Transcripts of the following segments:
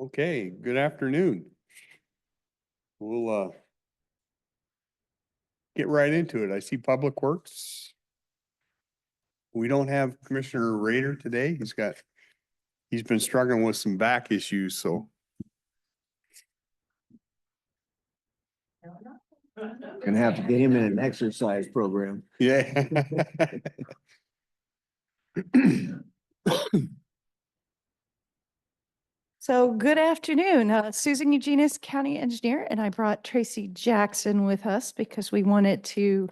Okay, good afternoon. We'll get right into it. I see Public Works. We don't have Commissioner Rader today. He's been struggling with some back issues, so. Gonna have to get him in an exercise program. Yeah. So good afternoon, Susan Eugenis, County Engineer, and I brought Tracy Jackson with us because we wanted to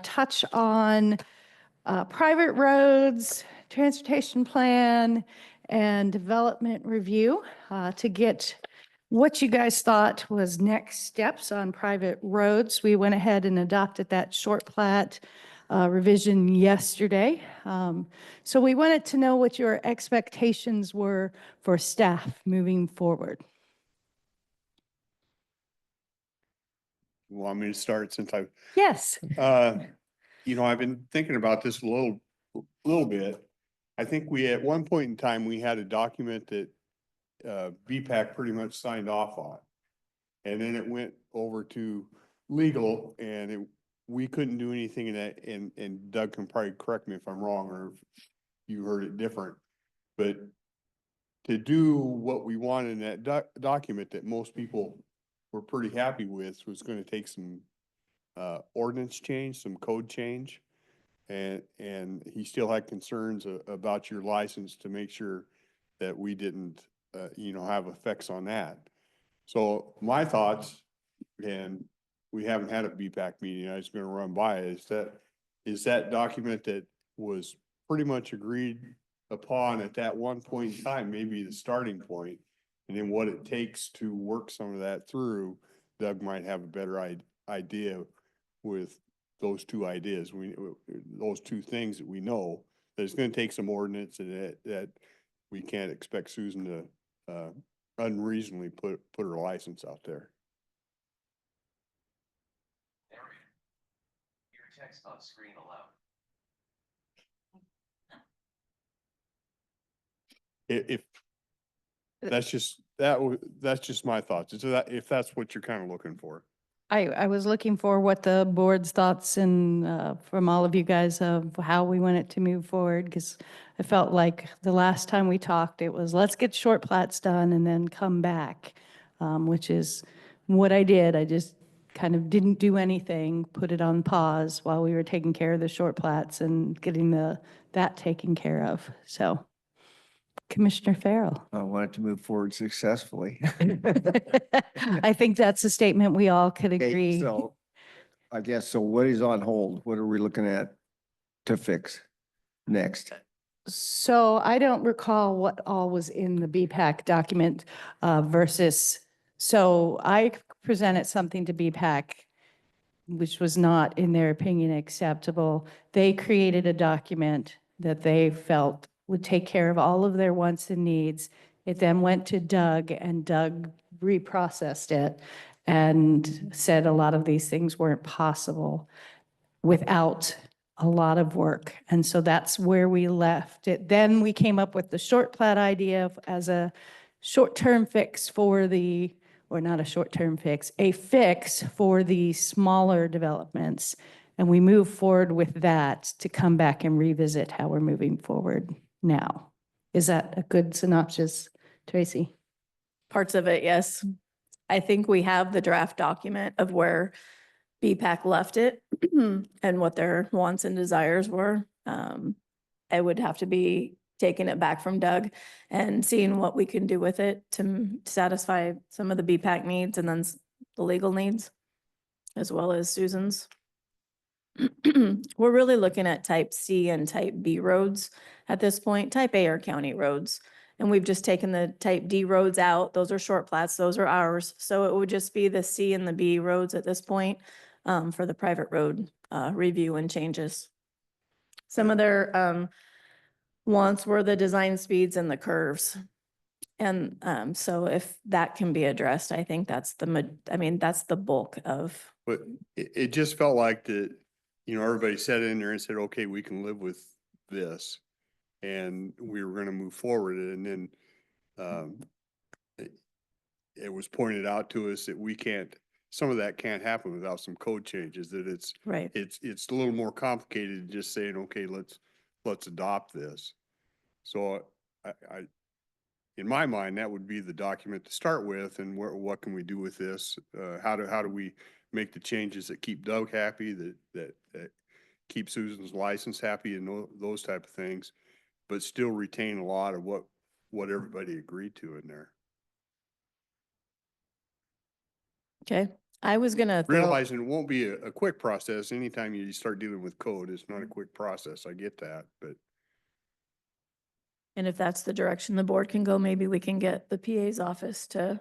touch on private roads, transportation plan, and development review to get what you guys thought was next steps on private roads. We went ahead and adopted that short plat revision yesterday. So we wanted to know what your expectations were for staff moving forward. Want me to start since Yes. I've been thinking about this a little bit. I think at one point in time, we had a document that BPAC pretty much signed off on. And then it went over to legal and we couldn't do anything in that, and Doug can probably correct me if I'm wrong or if you heard it different. But to do what we wanted in that document that most people were pretty happy with was gonna take some ordinance change, some code change. And he still had concerns about your license to make sure that we didn't, have effects on that. So my thoughts, and we haven't had a BPAC meeting, I was gonna run by, is that document that was pretty much agreed upon at that one point in time, maybe the starting point, and then what it takes to work some of that through. Doug might have a better idea with those two ideas. Those two things that we know, that it's gonna take some ordinance and that we can't expect Susan to unreasonably put her license out there. Your text on screen allowed. If that's just my thoughts. If that's what you're kind of looking for. I was looking for what the board's thoughts and from all of you guys of how we want it to move forward, because I felt like the last time we talked, it was let's get short plats done and then come back, which is what I did. I just kind of didn't do anything, put it on pause while we were taking care of the short plats and getting that taken care of. So Commissioner Farrell. I wanted to move forward successfully. I think that's a statement we all could Okay, agree. so I guess, so what is on hold? What are we looking at to fix next? So I don't recall what all was in the BPAC document versus, so I presented something to BPAC which was not, in their opinion, acceptable. They created a document that they felt would take care of all of their wants and needs. It then went to Doug, and Doug reprocessed it and said a lot of these things weren't possible without a lot of work. And so that's where we left it. Then we came up with the short plat idea as a short-term fix for the, or not a short-term fix, a fix for the smaller developments. And we move forward with that to come back and revisit how we're moving forward now. Is that a good synopsis, Tracy? Parts of it, yes. I think we have the draft document of where BPAC left it and what their wants and desires were. I would have to be taking it back from Doug and seeing what we can do with it to satisfy some of the BPAC needs and then the legal needs, as well as Susan's. We're really looking at type C and type B roads at this point. Type A are county roads. And we've just taken the type D roads out. Those are short plats, those are ours. So it would just be the C and the B roads at this point for the private road review and changes. Some of their wants were the design speeds and the curves. And so if that can be addressed, I think that's that's the bulk of. But it just felt like that, everybody sat in there and said, okay, we can live with this. And we were gonna move forward. And then it was pointed out to us that we can't, some of that can't happen without some code changes, that Right. it's a little more complicated than just saying, okay, let's adopt this. So in my mind, that would be the document to start with, and what can we do with this? How do we make the changes that keep Doug happy, that keep Susan's license happy, and those type of things, but still retain a lot of what everybody agreed to in there. Okay. I was gonna throw, Realizing it won't be a quick process. Anytime you start dealing with code, it's not a quick process. I get that, but and if that's the direction the board can go, maybe we can get the PA's office to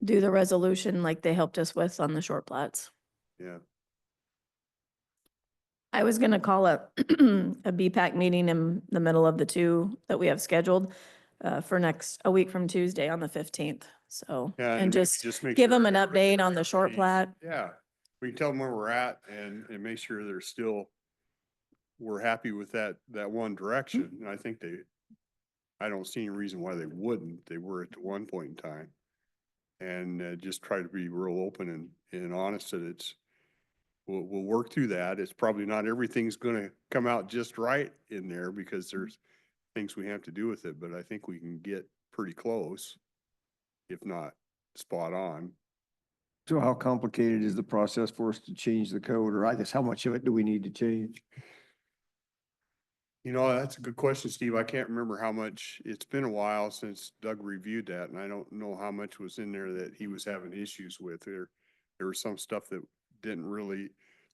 do the resolution like they helped us with on the short plats. yeah. I was gonna call a BPAC meeting in the middle of the two that we have scheduled for a week from Tuesday on the 15th. So, Yeah, and maybe just make give sure them an everybody- update on the short plat. Yeah, we can tell them where we're at and make sure they're still, we're happy with that one direction. And I think I don't see any reason why they wouldn't. They were at the one point in time. And just try to be real open and honest that we'll work through that. It's probably not everything's gonna come out just right in there because there's things we have to do with it, but I think we can get pretty close, if not spot on. So how complicated is the process for us to change the code, or I guess how much of it do we need to change? You know, that's a good question, Steve. I can't remember how much, it's been a while since Doug reviewed that, and I don't know how much was in there that he was having issues with. There was some stuff that didn't really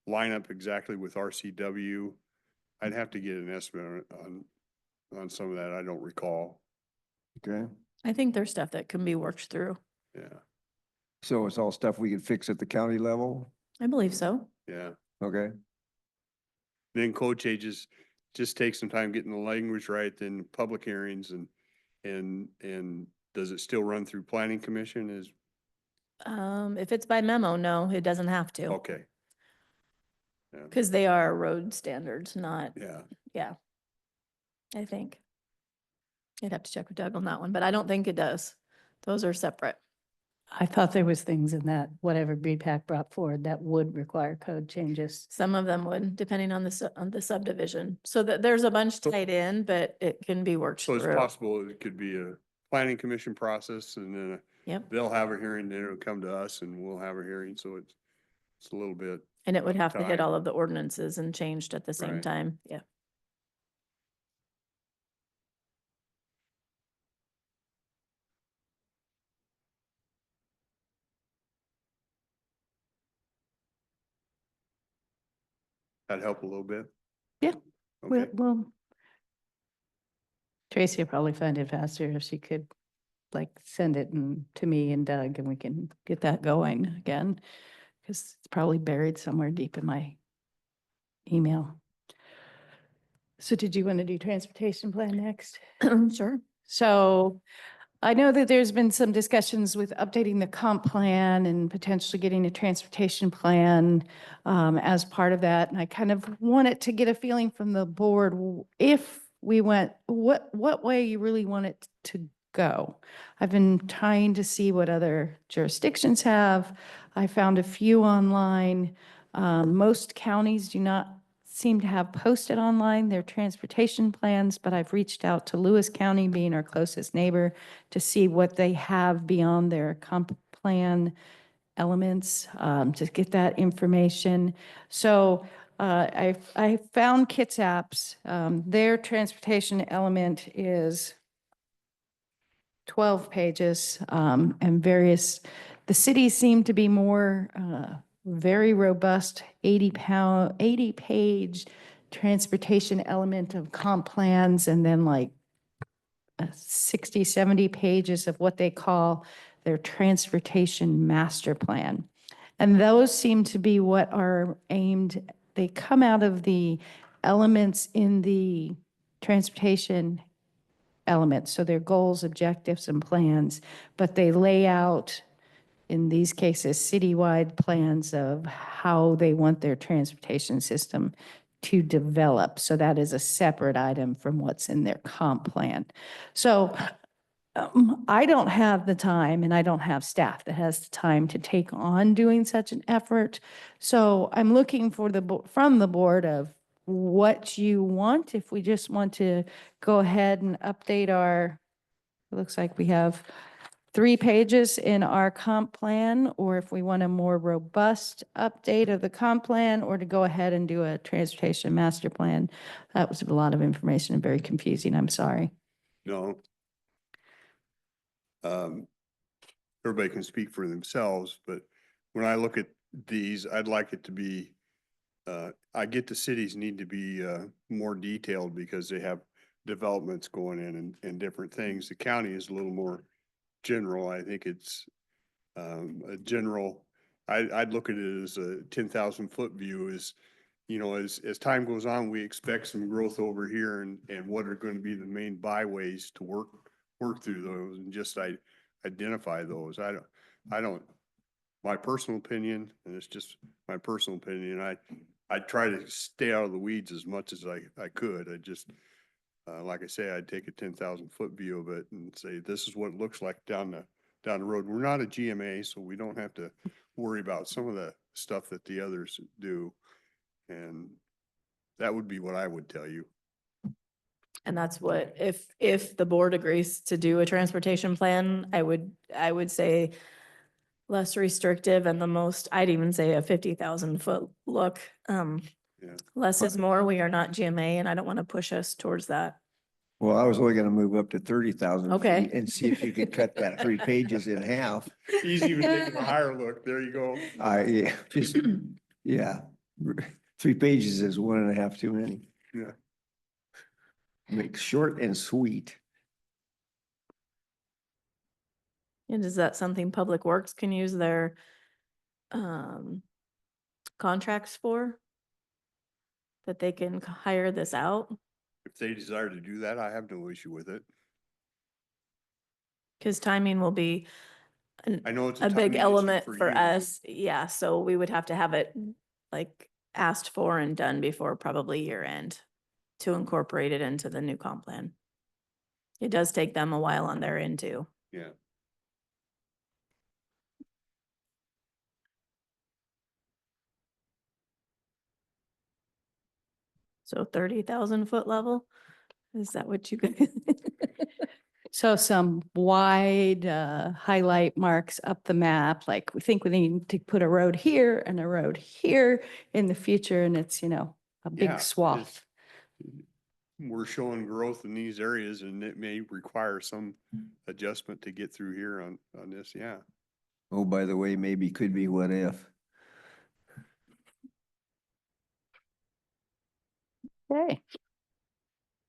line up exactly with RCW. I'd have to get an estimate on some of that. I don't recall. Okay, I think there's stuff that can be worked through. Yeah, so it's all stuff we can fix at the county level? I believe so. yeah. Okay, Then code changes, just take some time getting the language right, then public hearings and does it still run through planning commission is, If it's by memo, no, it doesn't have to. okay. Yeah, Because they are road standards, not, yeah, yeah. I think. I'd have to check with Doug on that one, but I don't think it does. Those are separate. I thought there was things in that, whatever BPAC brought forward, that would require code changes. Some of them would, depending on on the subdivision. So that there's a bunch So- tied in, but it can be worked so it's through. possible it could be a planning commission process and then Yep. they'll have a hearing, then it'll come to us and we'll have a hearing, so it's a little bit, And it would have to hit time. all of the ordinances and changed at the same Right. time. Yeah. that'd help a little bit. Yeah, Okay, Well, Tracy would probably find it faster if she could like send it to me and Doug and we can get that going again. Because it's probably buried somewhere deep in my email. So did you want to do transportation plan next? Sure. So I know that there's been some discussions with updating the comp plan and potentially getting a transportation plan as part of that. And I kind of wanted to get a feeling from the board, if we went, what way you really want it to go. I've been trying to see what other jurisdictions have. I found a few online. Most counties do not seem to have posted online their transportation plans, but I've reached out to Lewis County, being our closest neighbor, to see what they have beyond their comp plan elements, to get that information. So I found Kitsap's. Their transportation element is 12 pages and various, the cities seem to be more very robust 80-page transportation element of comp plans, and then like 60, 70 pages of what they call their transportation master plan. And those seem to be what are aimed, they come out of the elements in the transportation elements. So they're goals, objectives, and plans, but they lay out, in these cases, citywide plans of how they want their transportation system to develop. So that is a separate item from what's in their comp plan. So I don't have the time and I don't have staff that has the time to take on doing such an effort. So I'm looking for from the board of what you want. If we just want to go ahead and update it looks like we have 3 pages in our comp plan, or if we want a more robust update of the comp plan, or to go ahead and do a transportation master plan. That was a lot of information and very confusing. I'm sorry. No. Everybody can speak for themselves, but when I look at these, I'd like it to be, I get the cities need to be, more detailed because they have developments going in and different things. The county is a little more general. I think it's, a general, I'd look at it as a 10,000-foot view is, as time goes on, we expect some growth over here and what are going to be the main byways to work through those and just identify those. I don't, my personal opinion, and it's just my personal opinion, I try to stay out of the weeds as much as I could. I just, like I say, I'd take a 10,000-foot view of it and say, this is what it looks like down the road. We're not a GMA, so we don't have to worry about some of the stuff that the others do. And that would be what I would tell you. And that's what, if the board agrees to do a transportation plan, I would say less restrictive and the most, I'd even say a 50,000-foot look. Yeah. Less is more. We are not GMA and I don't want to push us towards that. Well, I was only gonna move up to 30,000 Okay. feet and see if you could cut that 3 pages in half. He's even taking a higher look. There you go. Yeah, just, yeah, 3 pages is 1.5 too many. Yeah. Make short and sweet. And is that something Public Works can use their contracts for? That they can hire this out? If they desire to do that, I have no issue with it. Because timing will be I know it's a big timing issue element for you. us. Yeah, so we would have to have it like asked for and done before probably year end to incorporate it into the new comp plan. It does take them a while on their end too. Yeah. So 30,000-foot level? Is that what you guys? So some wide highlight marks up the map, like we think we need to put a road here and a road here in the future, and it's, a Yeah, big swath. We're showing growth in these areas and it may require some adjustment to get through here on this. Yeah. Oh, by the way, maybe could be what if. Okay.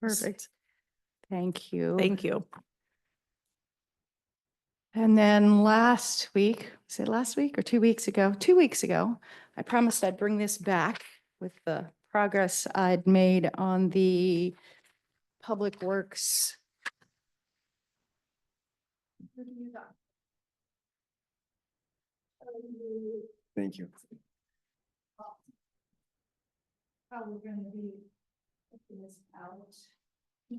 Perfect. Thank you. Thank you. And then last week, was it last week or 2 weeks ago? 2 weeks ago, I promised I'd bring this back with the progress I'd made on the Public Works. Thank you. How we're going to be putting this out. You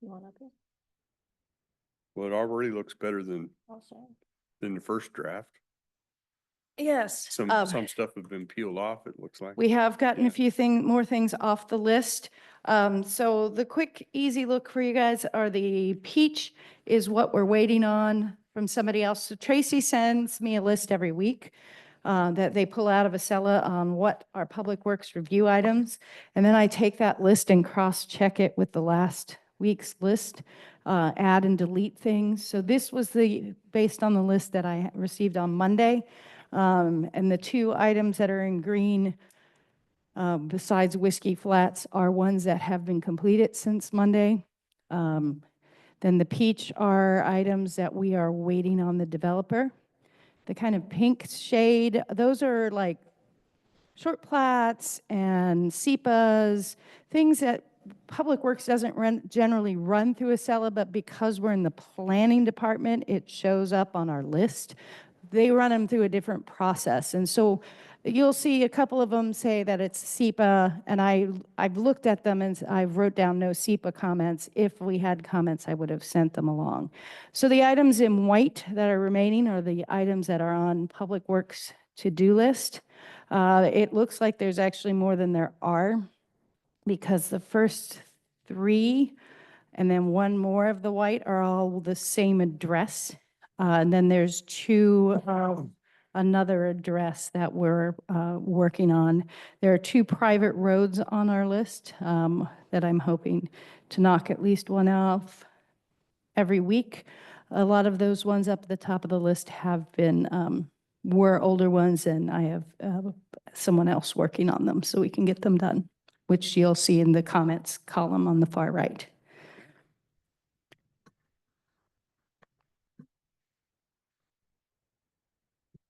want up here? Well, it already looks better than Also. the first draft. Yes. Some stuff have been peeled off, it looks like. We have gotten Yeah. a few more things off the list. So the quick, easy look for you guys are the peach is what we're waiting on from somebody else. So Tracy sends me a list every week that they pull out of Acela on what are Public Works review items. And then I take that list and cross-check it with the last week's list, add and delete things. So this was based on the list that I received on Monday. And the 2 items that are in green, besides Whiskey Flats, are ones that have been completed since Monday. Then the peach are items that we are waiting on the developer. The kind of pink shade, those are like short plats and SEPAs, things that Public Works doesn't generally run through Acela, but because we're in the planning department, it shows up on our list. They run them through a different process. And so You'll see a couple of them say that it's SEPA, and I've looked at them and I wrote down no SEPA comments. If we had comments, I would have sent them along. So the items in white that are remaining are the items that are on Public Works to-do list. It looks like there's actually more than there are, because the first three and then one more of the white are all the same address. And then there's two another address that we're working on. There are two private roads on our list that I'm hoping to knock at least one off every week. A lot of those ones up at the top of the list have been, were older ones, and I have someone else working on them so we can get them done, which you'll see in the comments column on the far right.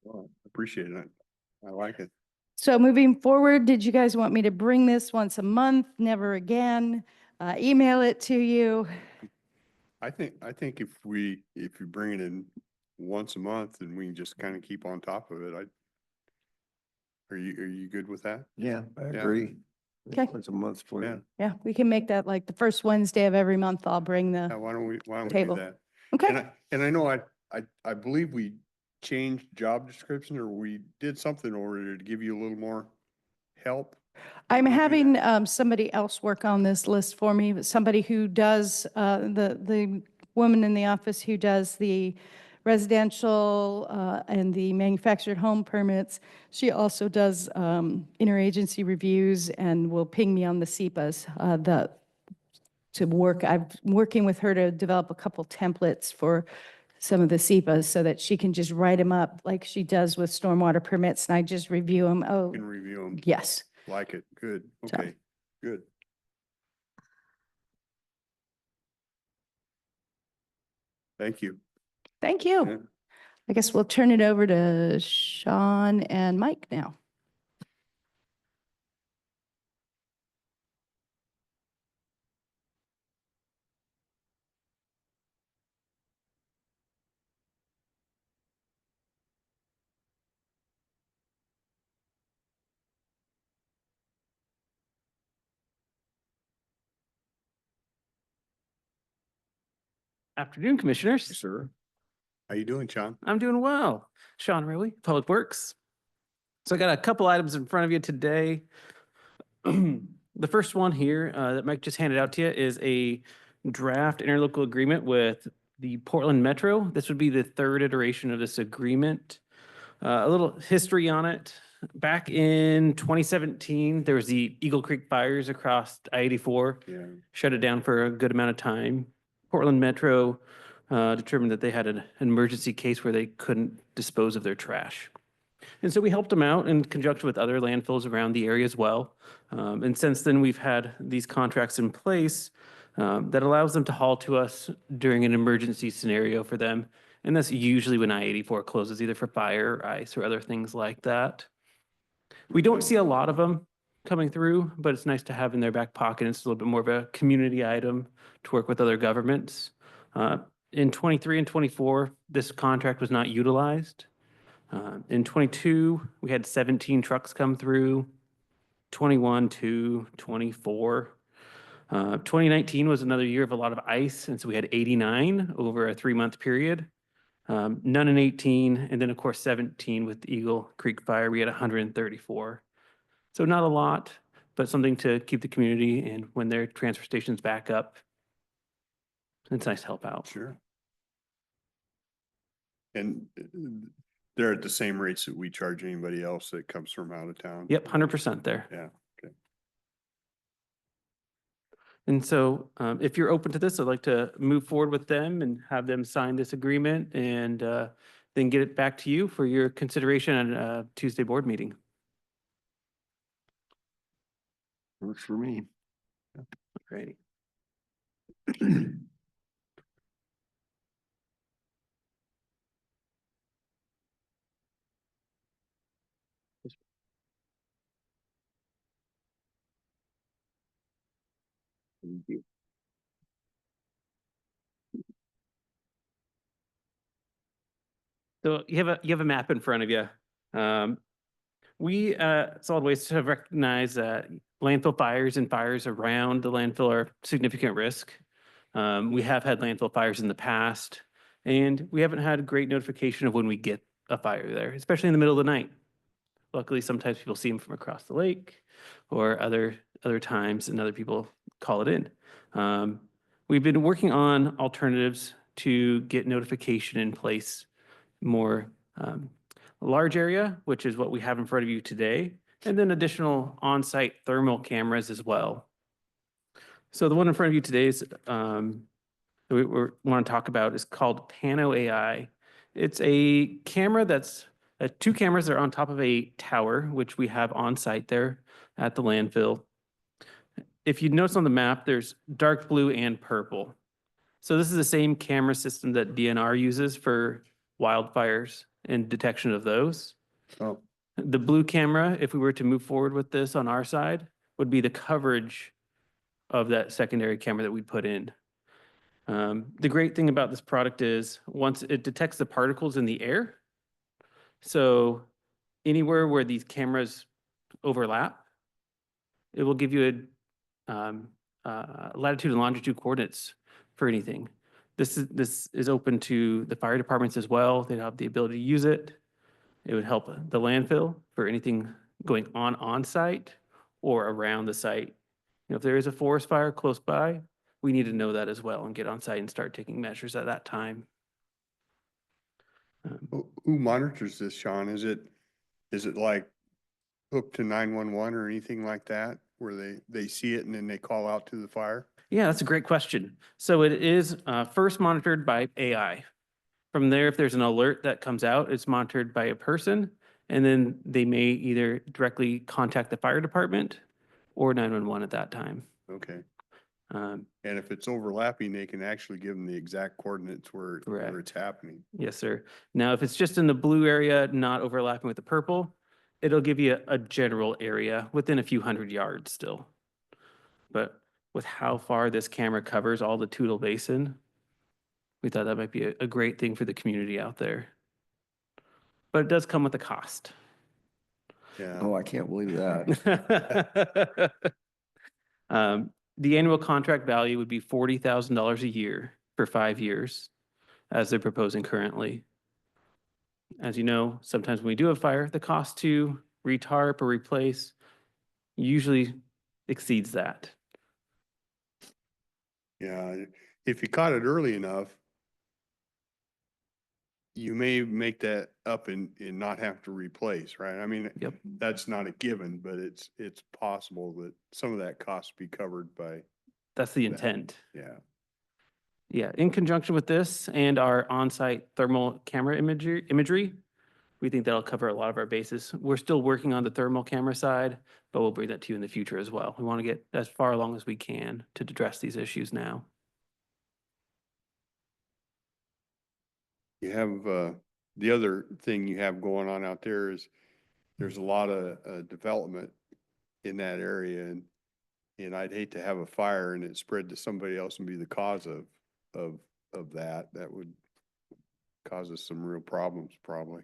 Well, appreciate it. I like it. So moving forward, did you guys want me to bring this once a month, never again, email it to you? I think if you bring it in once a month and we can just kind of keep on top of it, are you good with that? Yeah, I Yeah. agree. Okay. Once a month for Yeah. you. Yeah, we can make that like the first Wednesday of every month. I'll bring Yeah, the, why don't we do Table. that? okay. And I know I believe we changed job description, or we did something over to give you a little more help. I'm Did we do having that? somebody else work on this list for me, but somebody who does, the woman in the office who does the residential and the manufactured home permits. She also does interagency reviews and will ping me on the SEPAs to work. I'm working with her to develop a couple templates for some of the SEPAs so that she can just write them up like she does with stormwater permits, and I just review them. Oh, Can review them. yes. Like it. Good. So- Okay, good. Thank you. Thank Yeah. you. I guess we'll turn it over to Sean and Mike now. Afternoon, Commissioners. Sir. How you doing, Sean? I'm doing well. Sean Rowley, Public Works. So I got a couple items in front of you today. The first one here that Mike just handed out to you is a draft interlocal agreement with the Portland Metro. This would be the third iteration of this agreement. A little history on it. Back in 2017, there was the Eagle Creek fires across I-84. Yeah. Shut it down for a good amount of time. Portland Metro determined that they had an emergency case where they couldn't dispose of their trash. And so we helped them out in conjunction with other landfills around the area as well. And since then, we've had these contracts in place that allows them to haul to us during an emergency scenario for them. And that's usually when I-84 closes, either for fire, or ice, or other things like that. We don't see a lot of them coming through, but it's nice to have in their back pocket. It's a little bit more of a community item to work with other governments. In 23 and 24, this contract was not utilized. In 22, we had 17 trucks come through, 21 to 24. 2019 was another year of a lot of ice, and so we had 89 over a 3-month period. None in 18, and then of course 17 with the Eagle Creek fire, we had 134. So not a lot, but something to keep the community, and when their transfer stations back up, it's nice to help out. Sure. And they're at the same rates that we charge anybody else that comes from out of town? Yep, 100% there. Yeah, okay. And so if you're open to this, I'd like to move forward with them and have them sign this agreement and then get it back to you for your consideration at a Tuesday board meeting. Works for me. Great. So you have a map in front of you. We, solid waste have recognized that landfill fires and fires around the landfill are significant risk. We have had landfill fires in the past, and we haven't had great notification of when we get a fire there, especially in the middle of the night. Luckily, sometimes people see them from across the lake or other times, and other people call it in. We've been working on alternatives to get notification in place more large area, which is what we have in front of you today, and then additional on-site thermal cameras as well. So the one in front of you today is that we want to talk about is called Pano AI. It's a camera that's two cameras that are on top of a tower, which we have on site there at the landfill. If you notice on the map, there's dark blue and purple. So this is the same camera system that DNR uses for wildfires and detection of those. Oh, The blue camera, if we were to move forward with this on our side, would be the coverage of that secondary camera that we'd put in. The great thing about this product is once it detects the particles in the air, so anywhere where these cameras overlap, it will give you a latitude and longitude coordinates for anything. This is open to the fire departments as well. They have the ability to use it. It would help the landfill for anything going on site or around the site. You know, if there is a forest fire close by, we need to know that as well and get on site and start taking measures at that time. who monitors this, Sean? Is it like hooked to 911 or anything like that, where they see it and then they call out to the fire? Yeah, that's a great question. So it is first monitored by AI. From there, if there's an alert that comes out, it's monitored by a person, and then they may either directly contact the fire department or 911 at that time. Okay. Um, And if it's overlapping, they can actually give them the exact coordinates where Correct. it's happening. Yes, sir. Now, if it's just in the blue area, not overlapping with the purple, it'll give you a general area within a few hundred yards still. But with how far this camera covers all the Toutle Basin, we thought that might be a great thing for the community out there. But it does come with a cost. Yeah. Oh, I can't believe that. The annual contract value would be $40,000 a year for 5 years, as they're proposing currently. As you know, sometimes when we do a fire, the cost to retarp or replace usually exceeds that. Yeah. If you caught it early enough, you may make that up and not have to replace, right? I mean, Yep. that's not a given, but it's possible that some of that cost be covered by, That's the That- intent. yeah. Yeah, in conjunction with this and our on-site thermal camera imagery, we think that'll cover a lot of our bases. We're still working on the thermal camera side, but we'll bring that to you in the future as well. We want to get as far along as we can to address these issues now. You have, the other thing you have going on out there is there's a lot of development in that area, and I'd hate to have a fire and it spread to somebody else and be the cause of that. That would cause us some real problems probably.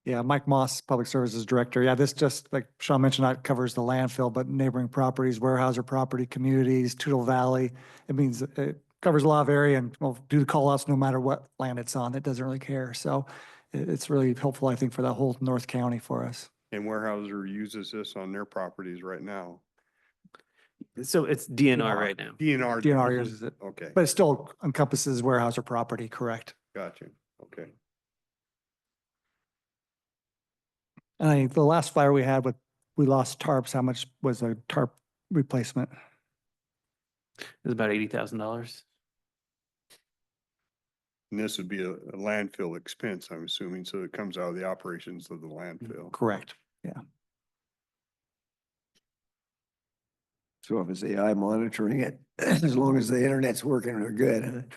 Yeah, Mike Moss, Public Services Director. Yeah, this just, like Sean mentioned, that covers the landfill, but neighboring properties, Weyerhaeuser property, communities, Toutle Valley. It means it covers a lot of area and will do the call outs no matter what land it's on. It doesn't really care. So it's really helpful, I think, for that whole North County for us. And Weyerhaeuser uses this on their properties right now. So it's DNR right now. DNR. DNR uses it, Okay, but it still encompasses Weyerhaeuser property, correct? gotcha. Okay. And I think the last fire we had we lost tarps. How much was a tarp replacement? It's about $80,000. And this would be a landfill expense, I'm assuming, so it comes out of the operations of the landfill. Correct. Yeah. So if it's AI monitoring it, as long as the internet's working, we're good.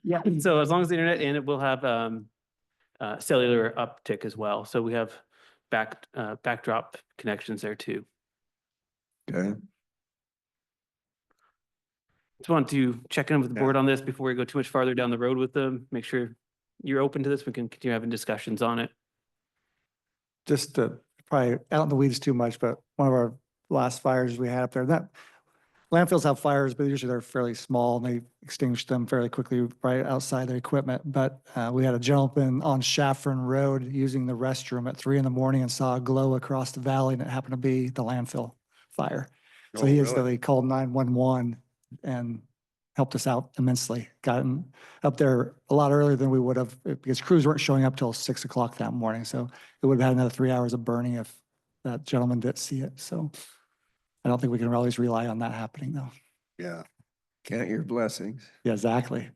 Yeah. So as long as the internet and it will have cellular uptick as well. So we have backdrop connections there too. Okay. Just want to check in with the Yeah. board on this before we go too much farther down the road with them. Make sure you're open to this. We can continue having discussions on it. just to probably out in the weeds too much, but one of our last fires we had up there, that landfills have fires, but usually they're fairly small and they extinguish them fairly quickly right outside their equipment. But we had a gentleman on Shaffron Road using the restroom at 3 a.m. and saw a glow across the valley, and it happened to be the landfill fire. So Oh, he really? instantly called 911 and helped us out immensely. Gotten up there a lot earlier than we would have because crews weren't showing up till 6 o'clock that morning. So it would have had another 3 hours of burning if that gentleman didn't see it. So I don't think we can always rely on that happening though. Yeah. Count your blessings. Yeah, exactly.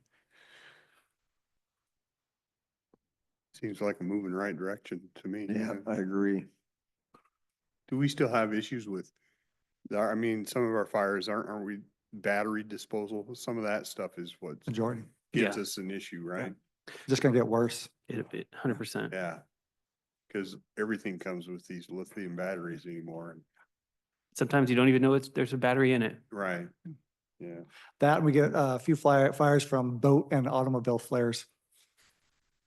Seems like a move in the right direction to me. Yeah, I agree. Do we still have issues with, I mean, some of our fires aren't we battery disposal? Some of that stuff is what Majority. gives Yeah. us an issue, right? Just gonna get worse. 100%. Yeah. Cause everything comes with these lithium batteries anymore. And Sometimes you don't even know there's a battery in it. right. Yeah. That and we get a few fires from boat and automobile flares.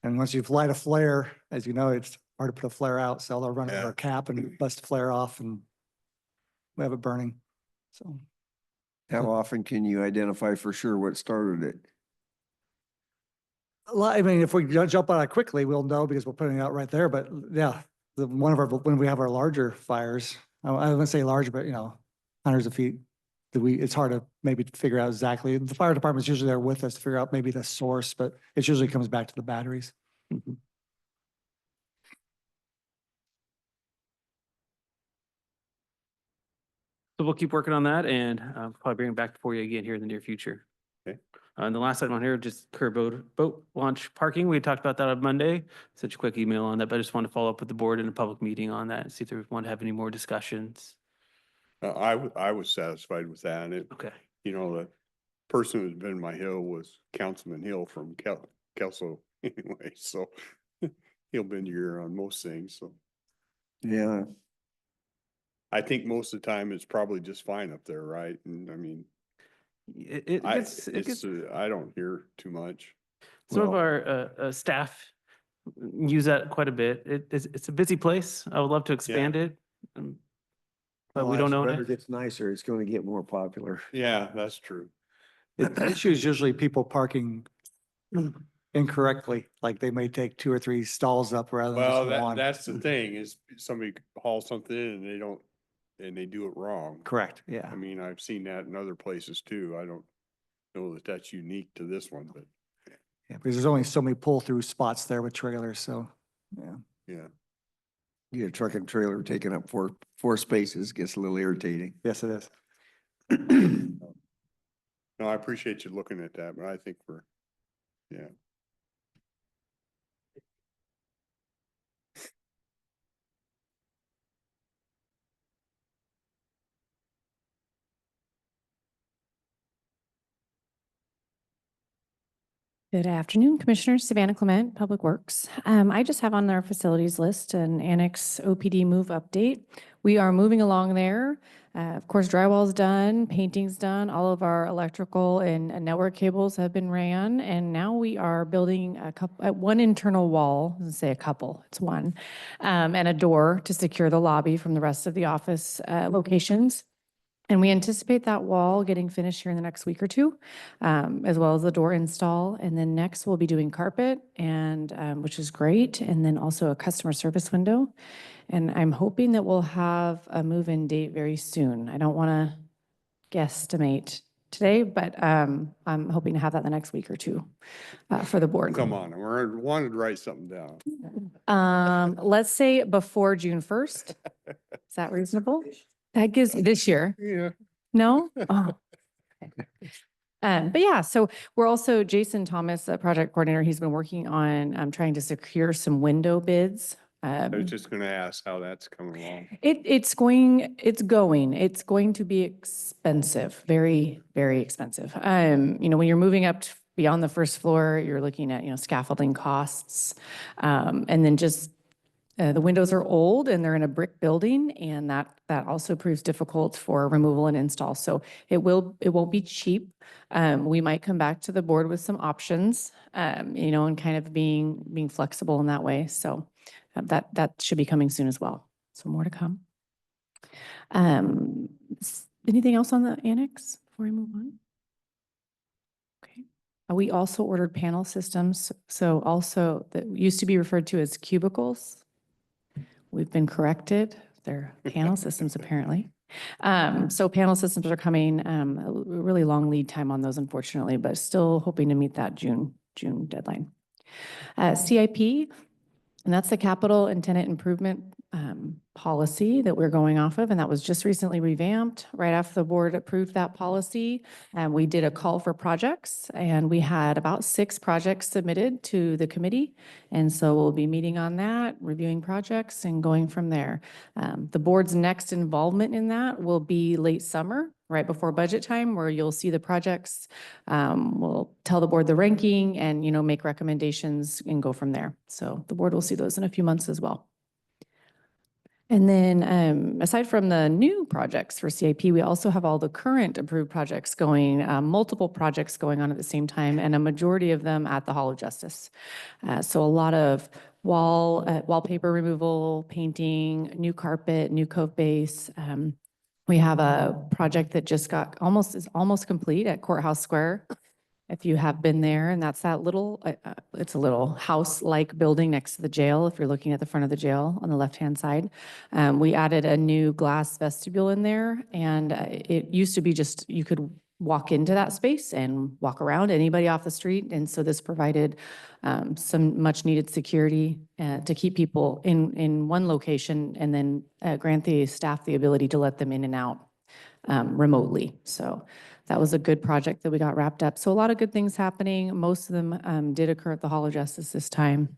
And once you've light a flare, as you know, it's hard to put a flare out. So they'll run Yeah. over a cap and bust the flare off and we have it burning. So How often can you identify for sure what started it? a lot, I mean, if we jump on it quickly, we'll know because we're putting it out right there. But yeah, when we have our larger fires, I wouldn't say large, but hundreds of feet, it's hard to maybe figure out exactly. The fire department's usually there with us to figure out maybe the source, but it usually comes back to the batteries. Mhm. So we'll keep working on that and probably bring it back for you again here in the near future. Okay. And the last item on here, just curb boat launch parking. We talked about that on Monday. Such a quick email on that, but I just want to follow up with the board in a public meeting on that, see if they want to have any more discussions. I was satisfied with that. And it, Okay. the person who's been my hill was Councilman Hill from Kelso anyway, so he'll been here on most things, so. Yeah, I think most of the time it's probably just fine up there, right? And I mean, It gets, I don't hear too much. some of well- our staff use that quite a bit. It's a busy place. I would love to expand it. But we Well, don't as know. the weather gets nicer, it's going to get more popular. Yeah, that's true. The issue is usually people parking incorrectly, like they may take 2 or 3 stalls up rather than Well, just one. that's the thing is somebody hauls something in and they do it wrong. Correct, yeah. I mean, I've seen that in other places too. I don't know that that's unique to this one, but Yeah, because there's only so many pull-through spots there with trailers, so, yeah. yeah. You get a truck and trailer taking up four spaces, gets a little irritating. Yes, it is. No, I appreciate you looking at that, but I think yeah. Good afternoon, Commissioners. Savannah Clement, Public Works. I just have on our facilities list an annex OPD move update. We are moving along there. Of course, drywall's done, painting's done, all of our electrical and network cables have been ran, and now we are building one internal wall, let's say a couple, it's one, and a door to secure the lobby from the rest of the office locations. And we anticipate that wall getting finished here in the next week or two, as well as the door install. And then next we'll be doing carpet and, which is great. And then also a customer service window. And I'm hoping that we'll have a move-in date very soon. I don't want to guesstimate today, but, I'm hoping to have that the next week or two, for the board. Come on, wanted to write something down. Let's say before June 1st. Is that reasonable? That gives this year. Yeah. No? Oh. Okay. But yeah, so we're also, Jason Thomas, a project coordinator, he's been working on trying to secure some window bids. I was just gonna ask how that's coming along. It's going to be expensive, very, very expensive. When you're moving up beyond the first floor, you're looking at, scaffolding costs. And then just the windows are old and they're in a brick building, and that also proves difficult for removal and install. So it won't be cheap. We might come back to the board with some options, and kind of being flexible in that way. So that should be coming soon as well. So more to come. Anything else on the annex before we move on? Okay. We also ordered panel systems. So also that used to be referred to as cubicles. We've been corrected. They're panel systems apparently. So panel systems are coming, a really long lead time on those unfortunately, but still hoping to meet that June deadline. CIP, and that's the capital and tenant improvement policy that we're going off of, and that was just recently revamped right after the board approved that policy. And we did a call for projects, and we had about 6 projects submitted to the committee. And so we'll be meeting on that, reviewing projects and going from there. The board's next involvement in that will be late summer, right before budget time, where you'll see the projects. We'll tell the board the ranking and, make recommendations and go from there. So the board will see those in a few months as well. And then aside from the new projects for CIP, we also have all the current approved projects going, multiple projects going on at the same time, and a majority of them at the Hall of Justice. So a lot of wallpaper removal, painting, new carpet, new cove base. We have a project that just is almost complete at Courthouse Square. If you have been there, and that's that little, it's a little house-like building next to the jail, if you're looking at the front of the jail on the left-hand side. We added a new glass vestibule in there, and it used to be just, you could walk into that space and walk around, anybody off the street. And so this provided some much-needed security to keep people in one location, and then grant the staff the ability to let them in and out remotely. So that was a good project that we got wrapped up. So a lot of good things happening. Most of them did occur at the Hall of Justice this time.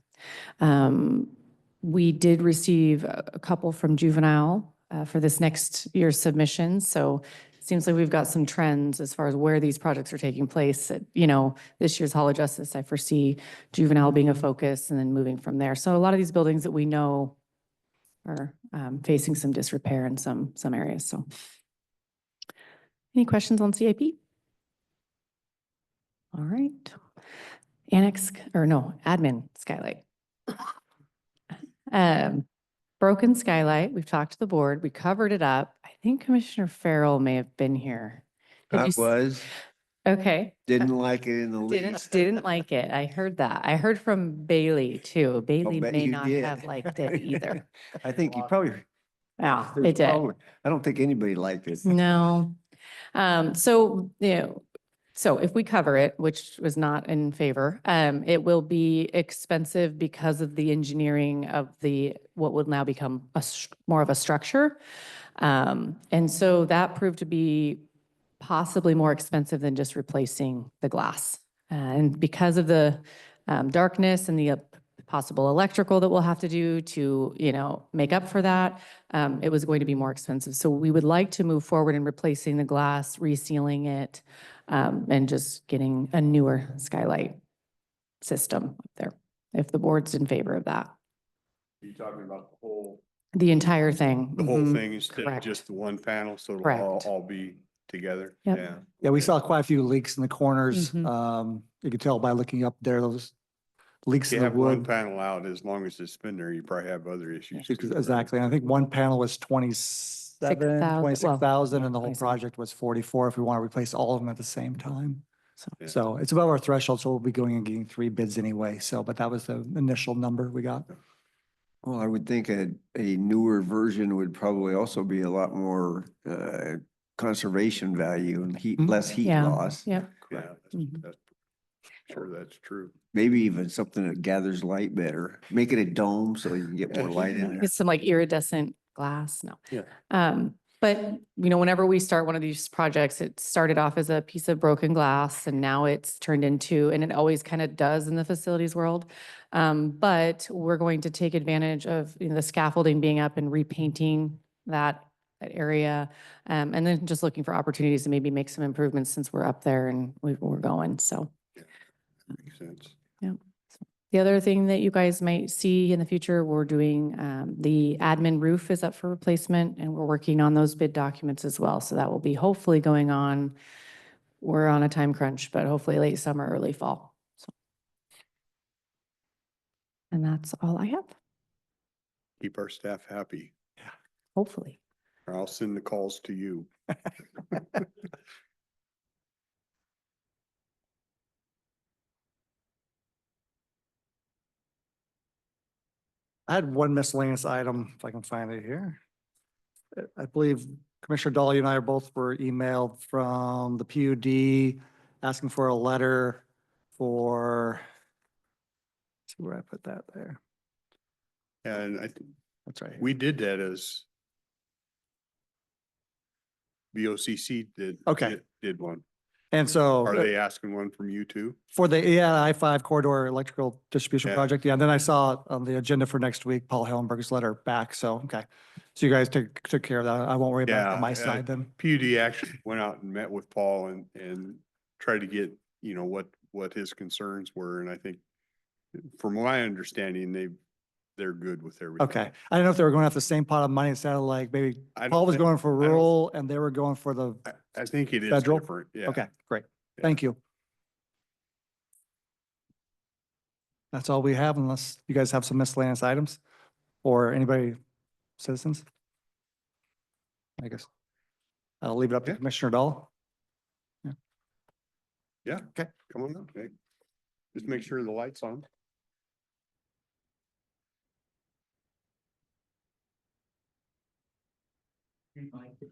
We did receive a couple from juvenile for this next year's submissions. So it seems like we've got some trends as far as where these projects are taking place. This year's Hall of Justice, I foresee juvenile being a focus and then moving from there. So a lot of these buildings that we know are facing some disrepair in some areas. So any questions on CIP? All right. Admin skylight. Broken skylight, we've talked to the board, we covered it up. I think Commissioner Farrell may have been here. Did you Okay. Didn't like it in the least. Didn't like it. I heard that. I heard from Bailey too. Bailey bet may you not did. have liked it either. I think you probably. Yeah, there's it did. probably- I don't think anybody liked it. No. So if we cover it, which was not in favor, it will be expensive because of the engineering of what will now become more of a structure. And so that proved to be possibly more expensive than just replacing the glass. And because of the darkness and the possible electrical that we'll have to do to, make up for that, it was going to be more expensive. So we would like to move forward in replacing the glass, resealing it, and just getting a newer skylight system up there, if the board's in favor of that. You're talking about The entire thing. the whole Mhm. thing instead of Correct. just the one panel, so it'll Correct. all be together? Yep. Yeah. Yeah, we saw quite a few leaks in the corners. Mhm. You could tell by looking up there, those leaks If you in the have one wood. panel out, as long as it's been there, you probably have other issues. too, right? Exactly. And I think one panel was 26,000 and the whole 27. project was 44 if we want to replace all of them at the same time. Yeah. So it's above our threshold, so we'll be going and getting 3 bids anyway. So, but that was the initial number we got. Well, I would think a newer version would probably also be a lot more conservation value and less heat Yeah. loss. Yep. Yeah, Mhm. that's sure that's true. Maybe even something that gathers light better. Make it a dome so you can get more light in there. Get some iridescent glass. No. Yeah. But whenever we start one of these projects, it started off as a piece of broken glass and now it's turned into, and it always kind of does in the facilities world. But we're going to take advantage of the scaffolding being up and repainting that area. And then just looking for opportunities to maybe make some improvements since we're up there and we're going. So Makes sense. the other thing that you guys might see in the future, we're doing, the admin roof is up for replacement and we're working on those bid documents as well. So that will be hopefully going on. We're on a time crunch, but hopefully late summer, early fall. So. And that's all I have. Keep our staff happy, Hopefully. or I'll send the calls to you. I had one miscellaneous item, if I can find it here. I believe Commissioner Dahl, you and I both were emailed from the PUD asking for a letter for, let's see where I put that there. And That's right. we did that as BOCC did. Okay. Did one. And so. Are they asking one from you too? For the I-5 corridor electrical distribution Yeah. project, yeah, and then I saw on the agenda for next week, Paul Hellenberg's letter back, so, okay. So you guys took care of that, I won't worry about it Yeah, on my side then. PUD actually went out and met with Paul and tried to get, you know, what his concerns were. And I think from my understanding, they're good with everything. Okay, I don't know if they were going after the same pot of money, it sounded like maybe I don't Paul was think- going for I don't- rural and they were going for the, I think it is Federal? different. Yeah. okay, great, Yeah. thank you. That's all we have unless you guys have some miscellaneous items or anybody, citizens? I guess I'll leave it up to Yeah. Commissioner Dahl. Yeah. Okay. Come on up, Nick. Just make sure the light's on.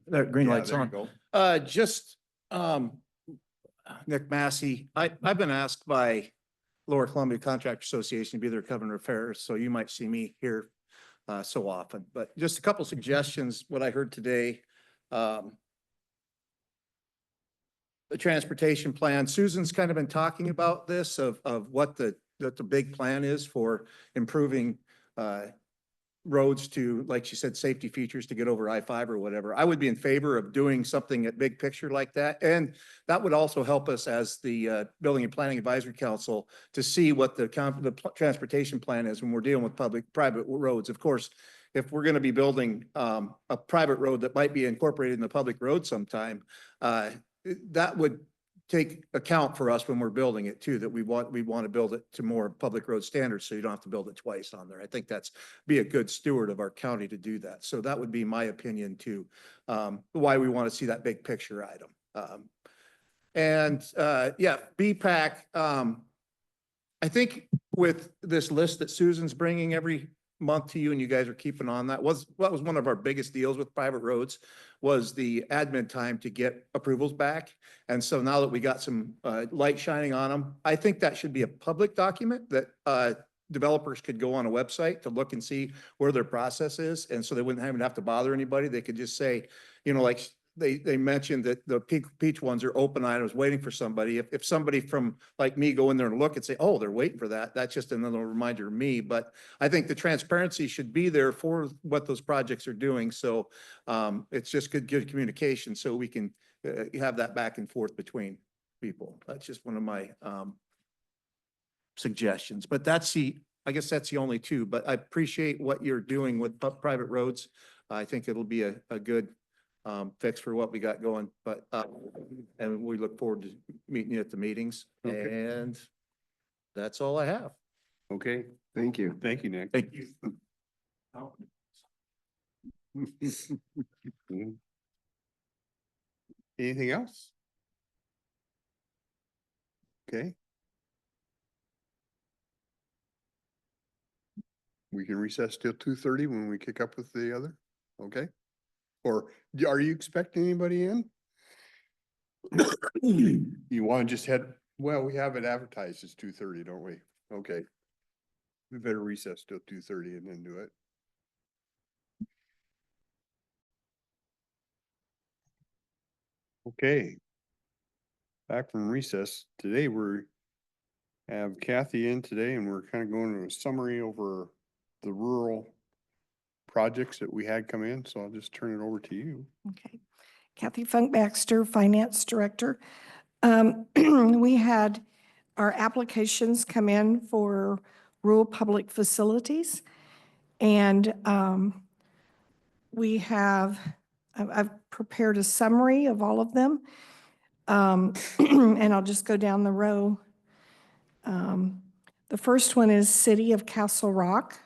The green Yeah, light's there you on. go. Just, Nick Massey, I've been asked by Lower Columbia Contractor Association to be their covenant of affairs, so you might see me here so often, but just a couple suggestions, what I heard today. The transportation plan, Susan's kind of been talking about this of what the big plan is for improving roads to, like she said, safety features to get over I-5 or whatever. I would be in favor of doing something at big picture like that. And that would also help us as the Building and Planning Advisory Council to see what the transportation plan is when we're dealing with private roads. Of course, if we're going to be building a private road that might be incorporated in the public road sometime, that would take account for us when we're building it too, that we want to build it to more public road standards, so you don't have to build it twice on there. I think that's be a good steward of our county to do that. So that would be my opinion too, why we want to see that big picture item. Yeah, BPAC, I think with this list that Susan's bringing every month to you and you guys are keeping on, that was one of our biggest deals with private roads, was the admin time to get approvals back. And so now that we got some light shining on them, I think that should be a public document that developers could go on a website to look and see where their process is. And so they wouldn't even have to bother anybody. They could just say, you know, like they mentioned that the peach ones are open items waiting for somebody. If somebody from like me go in there and look and say, oh, they're waiting for that, that's just another reminder to me. But I think the transparency should be there for what those projects are doing. So it's just good communication so we can have that back and forth between people. That's just one of my suggestions. But I guess that's the only two. But I appreciate what you're doing with private roads. I think it'll be a good fix for what we got going, but, and we look forward to meeting you at the meetings. Okay. And that's all I have. Okay. Thank you. Thank you, Nick. Thank you. Anything else? Okay. We can recess till 2:30 when we kick up with the other, okay? Or are you expecting anybody in? You want to just head, well, we have it advertised as 2:30, don't we? Okay. We better recess till 2:30 and then do it. Okay. Back from recess. Today have Kathy in today and we're kind of going to a summary over the rural projects that we had come in. So I'll just turn it over to you. Okay. Kathy Funk Baxter, Finance Director. We had our applications come in for rural public facilities. And I've prepared a summary of all of them. And I'll just go down the row. The first one is City of Castle Rock.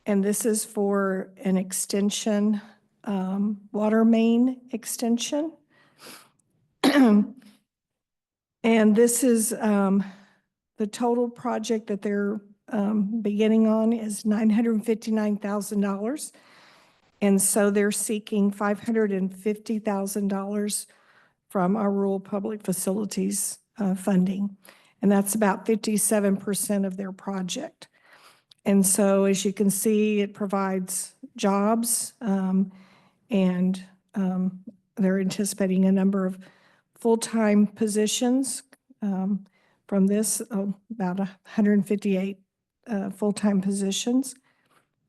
And this is for an extension, water main extension. And this is, the total project that they're beginning on is $959,000. And so they're seeking $550,000 from our rural public facilities funding. And that's about 57% of their project. And so as you can see, it provides jobs and they're anticipating a number of full-time positions from this, about 158 full-time positions.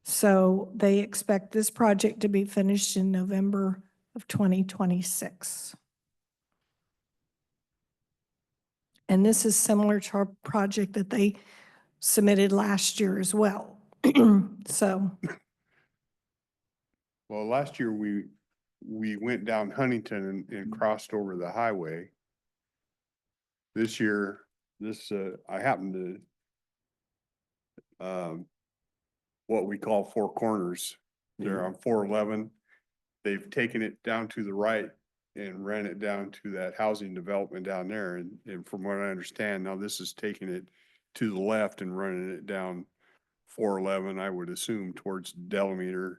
So they expect this project to be finished in November of 2026. And this is similar to our project that they submitted last year as well. So, Well, last year we went down Huntington and crossed over the highway. This year, I happened to, what we call Four Corners. They're on 411. They've taken it down to the right and ran it down to that housing development down there. And from what I understand, now this is taking it to the left and running it down 411, I would assume towards Delameter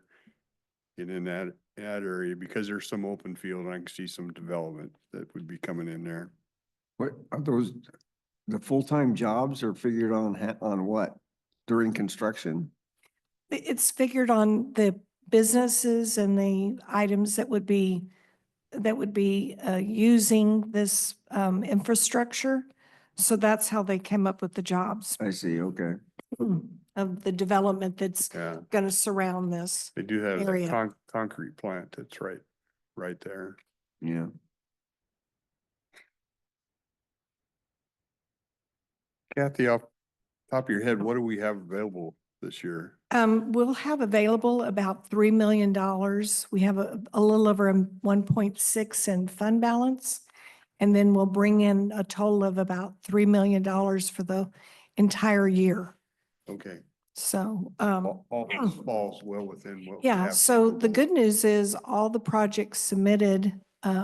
and in that area, because there's some open field and I can see some development that would be coming in there. What are those, the full-time jobs are figured on what? During construction? it's figured on the businesses and the items that would be using this infrastructure. So that's how they came up with the jobs I see, okay. of the development that's Yeah, going to surround this. they do have Area. that concrete plant that's right there. Yeah. Kathy, off top of your head, what do we have available this year? We'll have available about $3 million. We have a little over 1.6 in fund balance. And then we'll bring in a total of about $3 million for the entire year. Okay, So, all this falls well within what we yeah, have so the available. good news is all the projects submitted,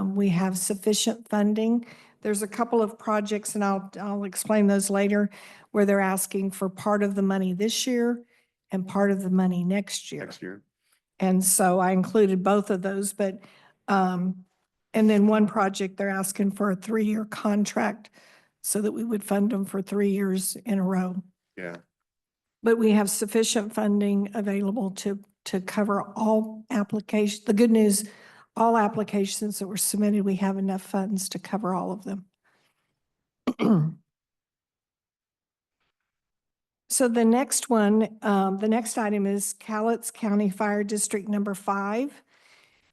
we have sufficient funding. There's a couple of projects, and I'll explain those later, where they're asking for part of the money this year and part of the money next year. Next year. And so I included both of those, but, and then one project, they're asking for a 3-year contract so that we would fund them for 3 years in a row. Yeah, But we have sufficient funding available to cover all applications. The good news, all applications that were submitted, we have enough funds to cover all of them. So the next one, the next item is Cowlitz County Fire District Number 5.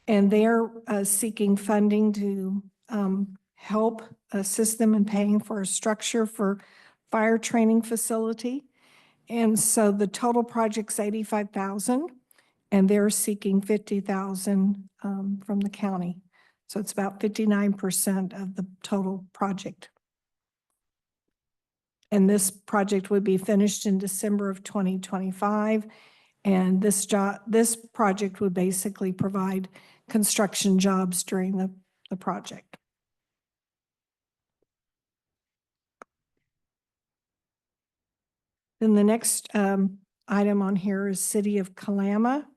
And they're seeking funding to help assist them in paying for a structure for fire training facility. And so the total project's $85,000, and they're seeking $50,000 from the county. So it's about 59% of the total project. And this project would be finished in December of 2025. And this project would basically provide construction jobs during the project. Then the next item on here is City of Kalama.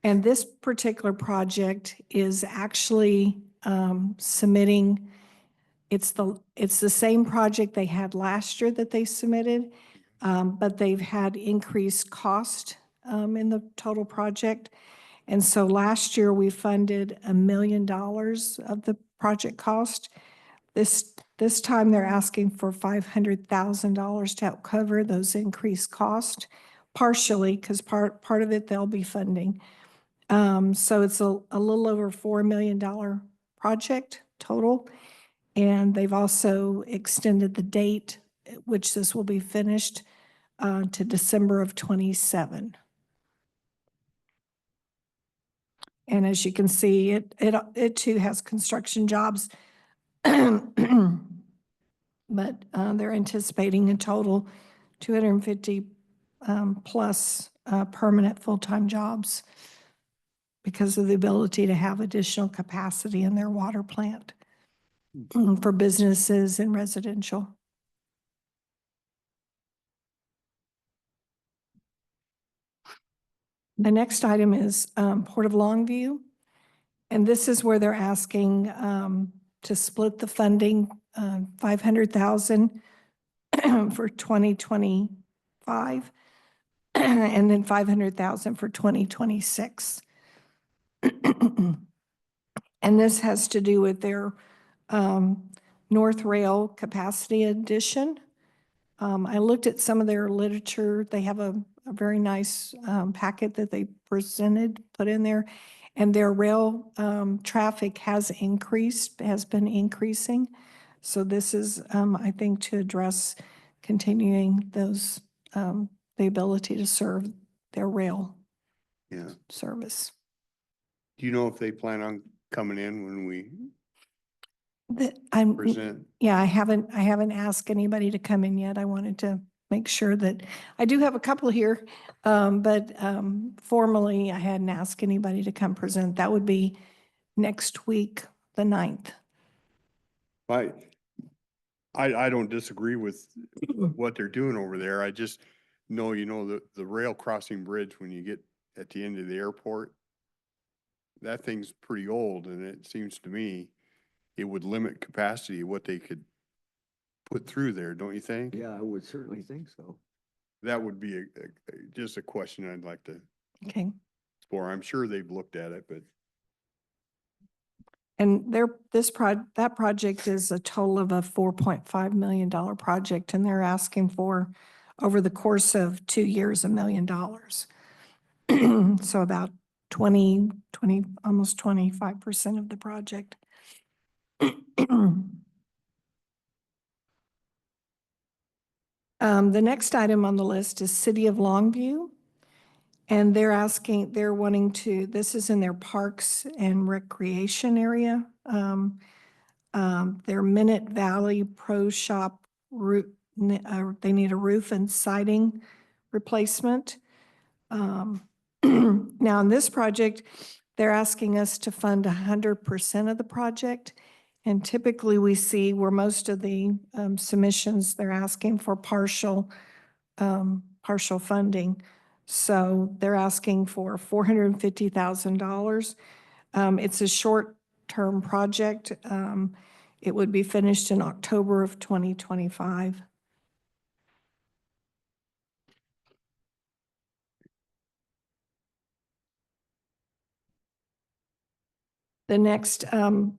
And this particular project is actually submitting, it's the same project they had last year that they submitted, but they've had increased cost in the total project. And so last year we funded $1 million of the project cost. This time they're asking for $500,000 to help cover those increased costs, partially, because part of it they'll be funding. So it's a little over $4 million project total. And they've also extended the date at which this will be finished to December of 27. And as you can see, it too has construction jobs. But they're anticipating a total 250 plus permanent full-time jobs because of the ability to have additional capacity in their water plant for businesses and residential. The next item is Port of Longview. And this is where they're asking to split the funding, 500,000 for 2025 and then 500,000 for 2026. And this has to do with their North Rail capacity addition. I looked at some of their literature. They have a very nice packet that they put in there. And their rail traffic has been increasing. So this is, I think, to address continuing those, the ability to serve their rail Yeah. service. Do you know if they plan on coming in when we I'm, present? yeah, I haven't asked anybody to come in yet. I wanted to make sure that, I do have a couple here, but formally, I hadn't asked anybody to come present. That would be next week, the 9th. I don't disagree with what they're doing over there. I just know, the rail crossing bridge, when you get at the end of the airport, that thing's pretty old, and it seems to me it would limit capacity of what they could put through there, don't you think? Yeah, I would certainly think so. That would be just a question I'd like to Okay. explore. I'm sure they've looked at it, but And that project is a total of a $4.5 million project, and they're asking for, over the course of 2 years, $1 million. So about 20, almost 25% of the project. The next item on the list is City of Longview. And they're wanting to, this is in their parks and recreation area. Their Minute Valley Pro Shop roof, they need a roof and siding replacement. Now in this project, they're asking us to fund 100% of the project. And typically we see where most of the submissions, they're asking for partial funding. So they're asking for $450,000. It's a short-term project. It would be finished in October of 2025. The next item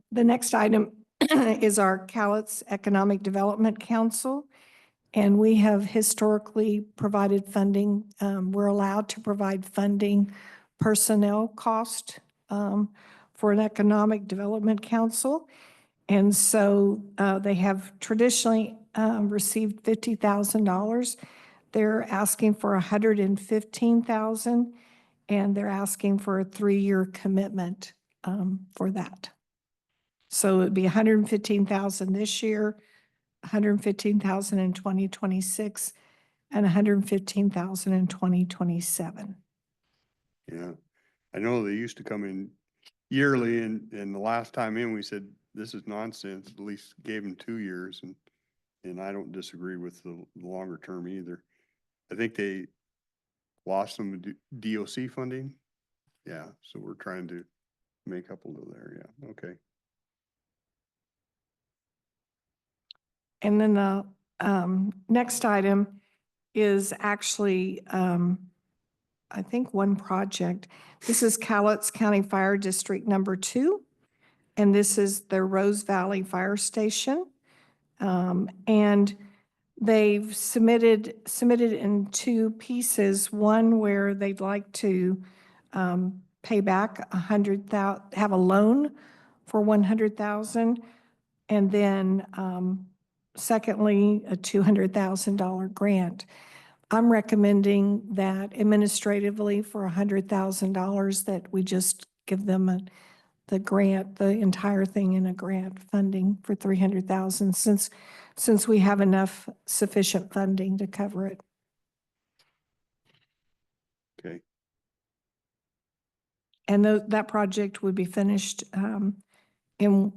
is our Cowlitz Economic Development Council. And we have historically provided funding. We're allowed to provide funding personnel cost for an economic development council. And so they have traditionally received $50,000. They're asking for $115,000, and they're asking for a 3-year commitment for that. So it'd be $115,000 this year, $115,000 in 2026, and $115,000 in 2027. yeah. I know they used to come in yearly, and the last time in, we said, this is nonsense, at least gave them 2 years, and I don't disagree with the longer term either. I think they lost some DOC funding. Yeah, so we're trying to make up a little there, yeah, okay. And then the next item is actually, I think, one project. This is Cowlitz County Fire District Number 2, and this is the Rose Valley Fire Station. And they've submitted in 2 pieces, one where they'd like to pay back $100,000, have a loan for $100,000, and then secondly, a $200,000 grant. I'm recommending that administratively for $100,000 that we just give them the grant, the entire thing in a grant funding for $300,000 since we have enough sufficient funding to cover it. And that project would be finished in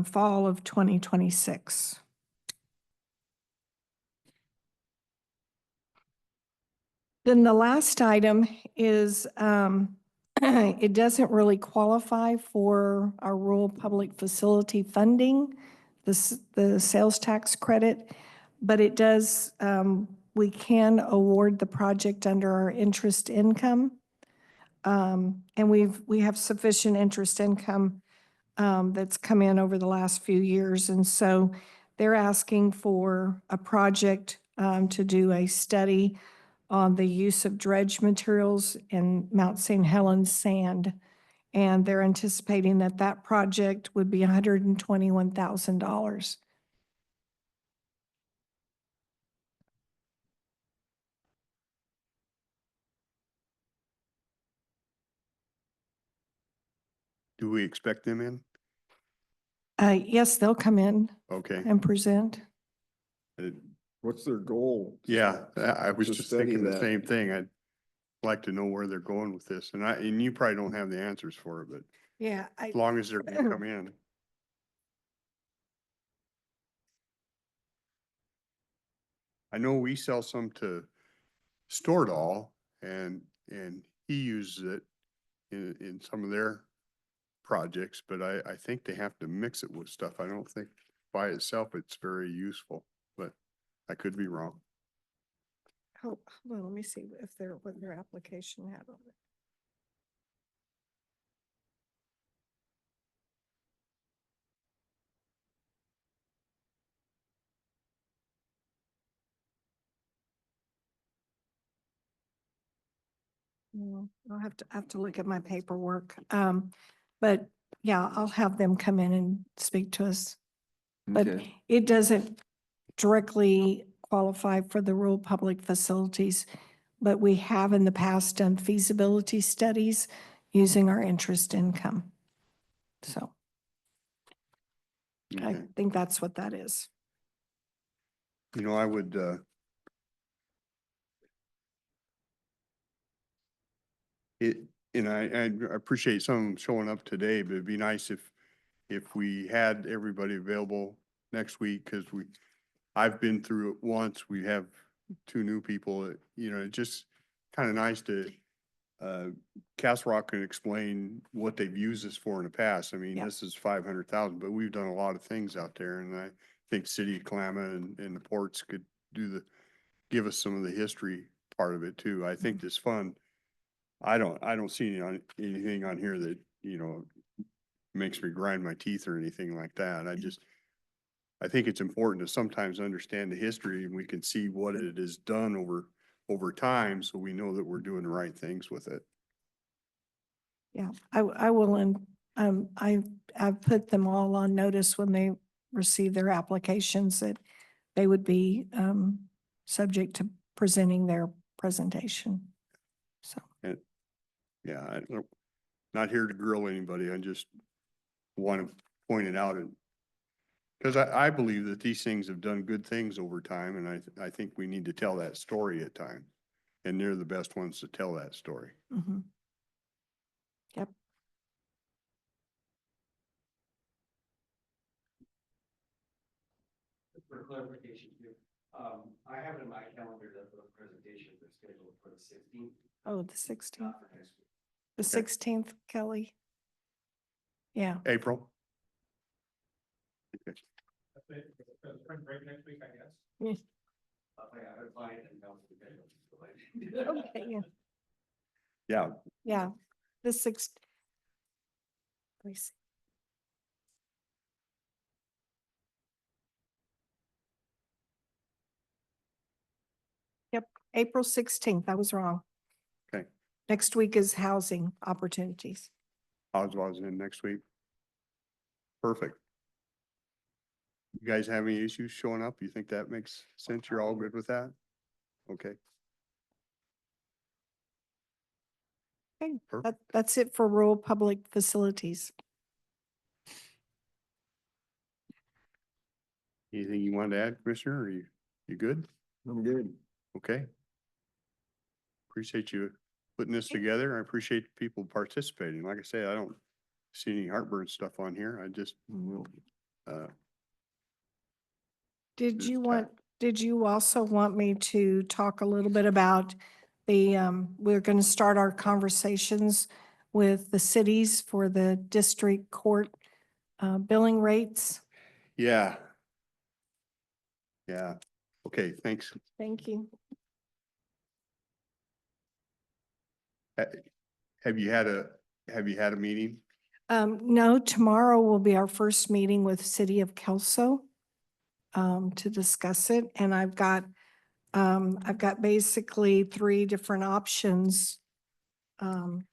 fall of 2026. Then the last item is, it doesn't really qualify for our rural public facility funding, the sales tax credit, but it does, we can award the project under our interest income. And we have sufficient interest income that's come in over the last few years. And so they're asking for a project to do a study on the use of dredge materials in Mount St. Helens sand. And they're anticipating that that project would be $121,000. Do we expect them in? Yes, they'll come in Okay. and present. What's their goal? Yeah, I was To just study thinking the that. same thing. I'd like to know where they're going with this. And you probably don't have the answers for it, but Yeah, as long as they're gonna come in. I know we sell some to Stordahl and he uses it in some of their projects, but I think they have to mix it with stuff. I don't think by itself it's very useful, but I could be wrong. hold on, let me see if what their application had on it. No, I'll have to look at my paperwork. But yeah, I'll have them come in and speak to us. But Okay. it doesn't directly qualify for the rural public facilities, but we have in the past done feasibility studies using our interest income. So I Okay. think that's what that is. You know, I would, and I appreciate some of them showing up today, but it'd be nice if we had everybody available next week, cause I've been through it once. We have two new people, you know, it's just kind of nice to, Castle Rock can explain what they've used this for in the past. I mean, Yeah. this is 500,000, but we've done a lot of things out there, and I think City of Kalama and the ports could give us some of the history part of it too. I think this fund, I don't see anything on here that, you know, makes me grind my teeth or anything like that. I think it's important to sometimes understand the history, and we can see what it has done over time, so we know that we're doing the right things with it. Yeah, I will, and I've put them all on notice when they receive their applications that they would be subject to presenting their presentation. So, Yeah, not here to grill anybody. I just want to point it out, and because I believe that these things have done good things over time, and I think we need to tell that story at times. And they're the best ones to tell that story. mhm. Yep. For clarification here, I have it in my calendar that the presentation is scheduled for the 16th. Oh, the 16th, Not for next week. the 16th, Kelly. Yeah, April? Okay. Spring break next week, I guess. Yeah. I would find it and know the okay, yeah, Yeah, yeah, the 6th. Let me see. Yep, April 16th, I was wrong. okay. Next week is housing opportunities. Oswald's in next week. Perfect. You guys have any issues showing up? You think that makes sense? You're all good with that? Okay. Okay, Perfect. that's it for rural public facilities. Anything you wanted to add, Commissioner? Are you good? I'm good. Okay. Appreciate you putting this together. I appreciate people participating. Like I say, I don't see any heartburn stuff on here. I just, uh, Did Just you ta- want, did you also want me to talk a little bit about we're going to start our conversations with the cities for the district court billing rates? yeah. Yeah. Okay, thanks. Thank you. Uh, Have you had a meeting? No, tomorrow will be our first meeting with City of Kelso to discuss it. And I've got basically three different options. And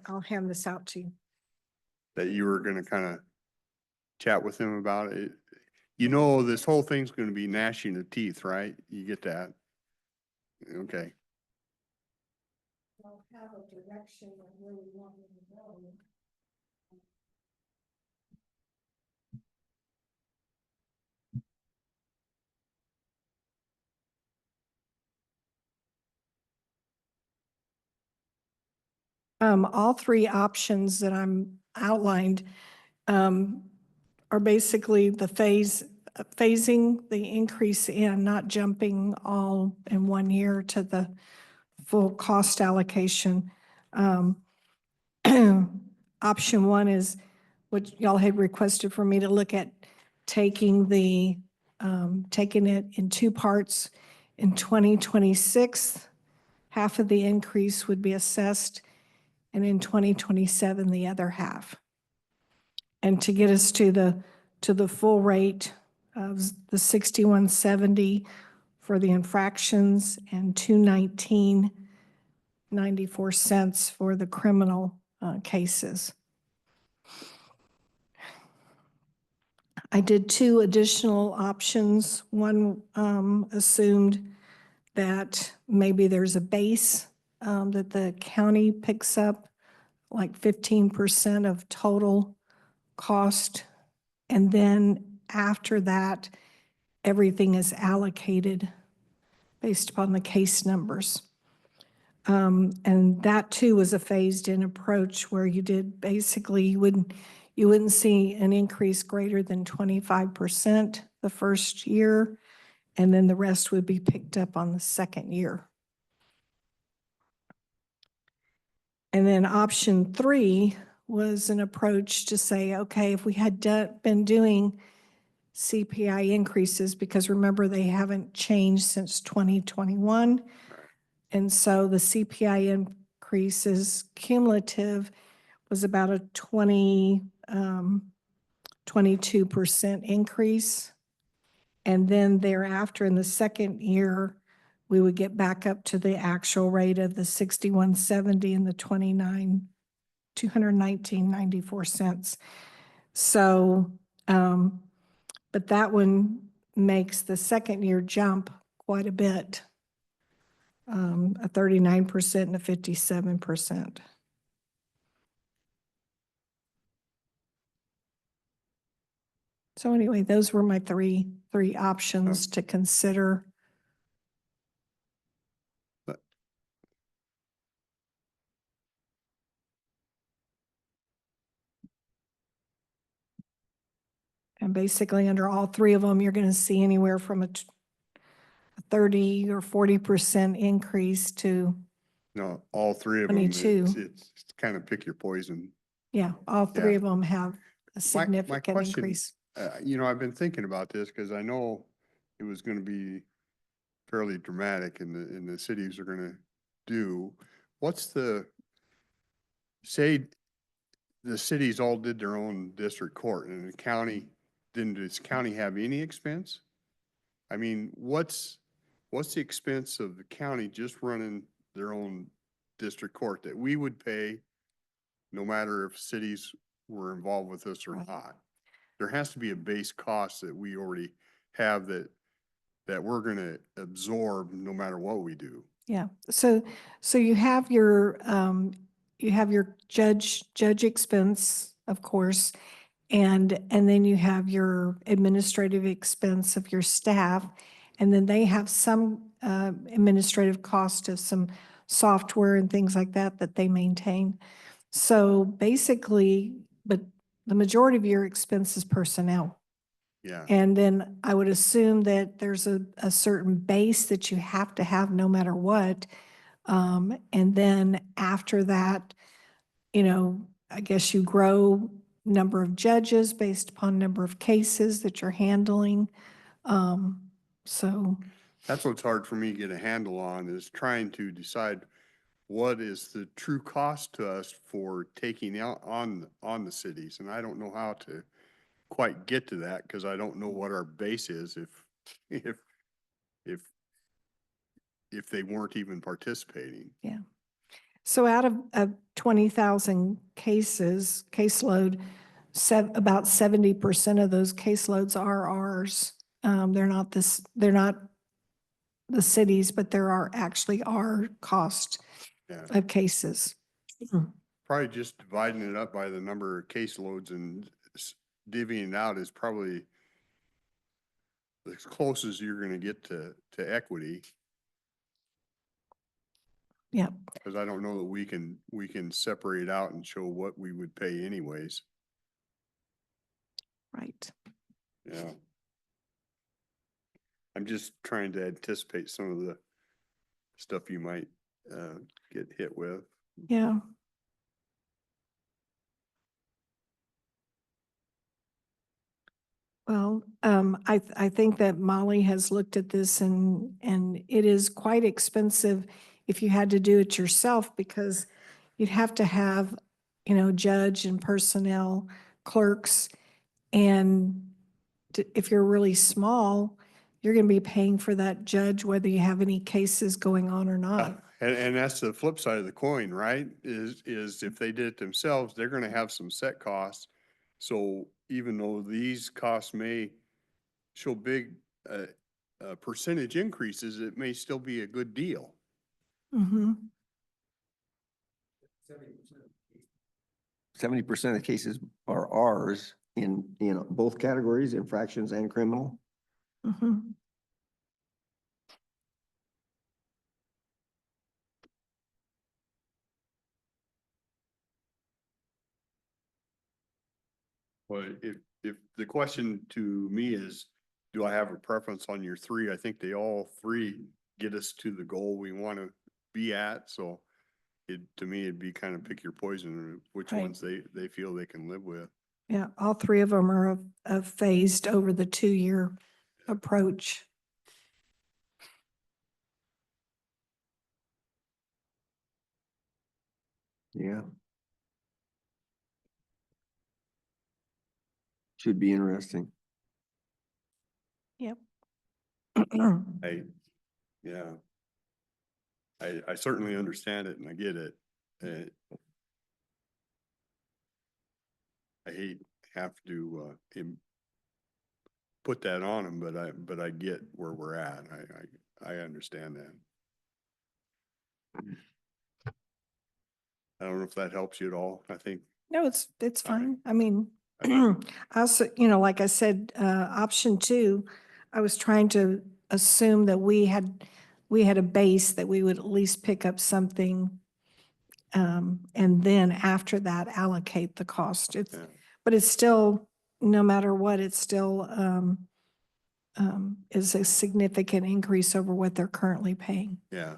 I'll hand this out to you. That you were gonna kind of chat with them about it? You know, this whole thing's gonna be gnashing of teeth, right? You get that? Okay. I'll have a direction of where we want them to go. All three options that I'm outlined, are basically the phasing the increase in, not jumping all in one year to the full cost allocation. Option one is what y'all had requested for me to look at, taking it in two parts. In 2026, half of the increase would be assessed, and in 2027, the other half. And to get us to the full rate of the 6170 for the infractions and 219.94 cents for the criminal cases. I did two additional options. One assumed that maybe there's a base that the county picks up, like 15% of total cost. And then after that, everything is allocated based upon the case numbers. And that too was a phased-in approach where you did basically, you wouldn't see an increase greater than 25% the first year, and then the rest would be picked up on the second year. And then option three was an approach to say, okay, if we had been doing CPI increases, because remember, they haven't changed since 2021. And so the CPI increases cumulative was about a 22% increase. And then thereafter, in the second year, we would get back up to the actual rate of the 6170 and the 219.94 cents. So, but that one makes the second year jump quite a bit, a 39% and a 57%. So anyway, those were my three options to consider. And basically, under all three of them, you're going to see anywhere from a 30 or 40% increase to, No, all three of them. 22. It's kind of pick your poison. yeah, all three Yeah. of them have a My significant question, increase. You know, I've been thinking about this because I know it was going to be fairly dramatic and the cities are going to do. Say the cities all did their own district court and the county, didn't this county have any expense? I mean, what's the expense of the county just running their own district court that we would pay no matter if cities were involved with this or Right. not? There has to be a base cost that we already have that we're gonna absorb no matter what we do. Yeah, so you have your judge expense, of course, and then you have your administrative expense of your staff, and then they have some administrative cost of some software and things like that that they maintain. So basically, but the majority of your expense is personnel. Yeah, And then I would assume that there's a certain base that you have to have no matter what. And then after that, you know, I guess you grow number of judges based upon number of cases that you're handling. So, that's what's hard for me to get a handle on, is trying to decide what is the true cost to us for taking out on the cities. And I don't know how to quite get to that, because I don't know what our base is if, if, if they weren't even participating. yeah. So out of 20,000 cases, caseload, about 70% of those caseloads are ours. They're not the cities, but there are actually our cost Yeah, of cases. probably just dividing it up by the number of caseloads and divvying it out is probably as close as you're gonna get to equity. Yeah, Because I don't know that we can separate out and show what we would pay anyways. right. Yeah. I'm just trying to anticipate some of the stuff you might get hit with. Yeah. Well, I think that Molly has looked at this and it is quite expensive if you had to do it yourself, because you'd have to have, you know, judge and personnel, clerks. And if you're really small, you're going to be paying for that judge, whether you have any cases going on or not. And that's the flip side of the coin, right? Is if they did it themselves, they're gonna have some set costs. So even though these costs may show big percentage increases, it may still be a good deal. Mm-hmm. 70% of the cases are ours in both categories, infractions and criminal. Mm-hmm. But if the question to me is, do I have a preference on your three? I think they all three get us to the goal we want to be at. So to me, it'd be kind of pick your poison, which Right. ones they feel they can live with. Yeah, all three of them are phased over the 2-year approach. Yeah. Should be interesting. Yep. Yeah. I certainly understand it and I get it. I hate have to put that on them, but I get where we're at. I understand that. I don't know if that helps you at all. I think, No, it's All right. fine. I mean, I also, like I said, option 2, I was trying to assume that we had a base that we would at least pick up something. And then after that, allocate the cost. Yeah. But it's still, no matter what, it's still, is a significant increase over what they're currently paying. yeah.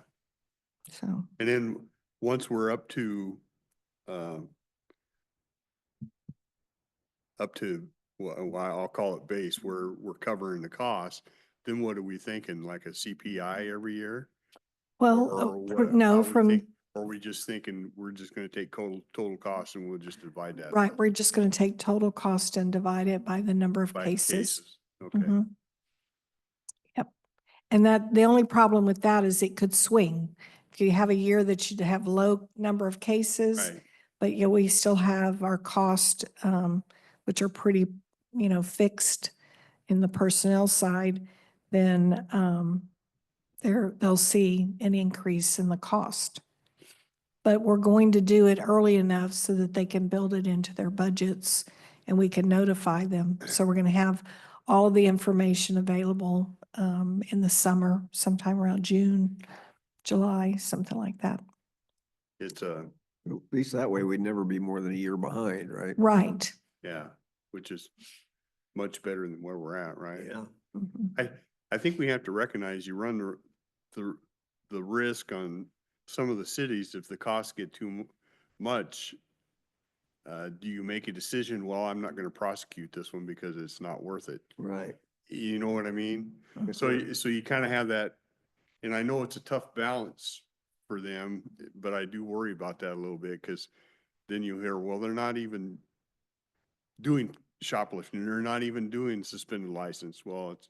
So, And then once we're up to well, I'll call it base, where we're covering the cost, then what are we thinking, like a CPI every year? well, Or what- how no, we think- Or are we just thinking we're just gonna take total cost and we'll just divide that? right, we're just going to take total cost and divide it by the number of by cases. Okay, Mhm. Yep. And that, the only problem with that is it could swing. If you have a year that you have low number of cases, right, but yeah, we still have our cost, which are pretty, fixed in the personnel side, then they'll see an increase in the cost. But we're going to do it early enough so that they can build it into their budgets and we can notify them. So we're going to have all of the information available in the summer, sometime around June, July, something like that. It's At least that way we'd never be more than a year behind, right? Right. yeah, which is much better than where we're at, right? Yeah. Mhm. I think we have to recognize you run the risk on some of the cities if the costs get too much. Do you make a decision, well, I'm not gonna prosecute this one because it's not worth it? Right. You know what I mean? Mhm. So you kind of have that, and I know it's a tough balance for them, but I do worry about that a little bit because then you hear, well, they're not even doing shoplifting, they're not even doing suspended license. Well, it's,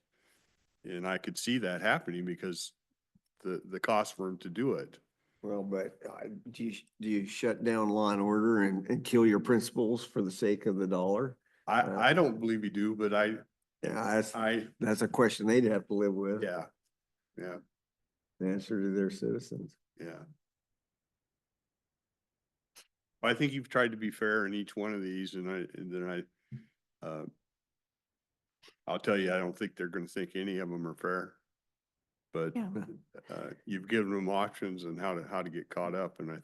and I could see that happening because the cost for them to do it. Well, but do you shut down law and order and kill your principles for the sake of the dollar? I don't believe you do, but Yeah, I, that's a question they'd have to live with. yeah, Answer to their citizens. yeah. I think you've tried to be fair in each one of these I'll tell you, I don't think they're gonna think any of them are fair. But, Yeah. you've given them options and how to get caught up, and I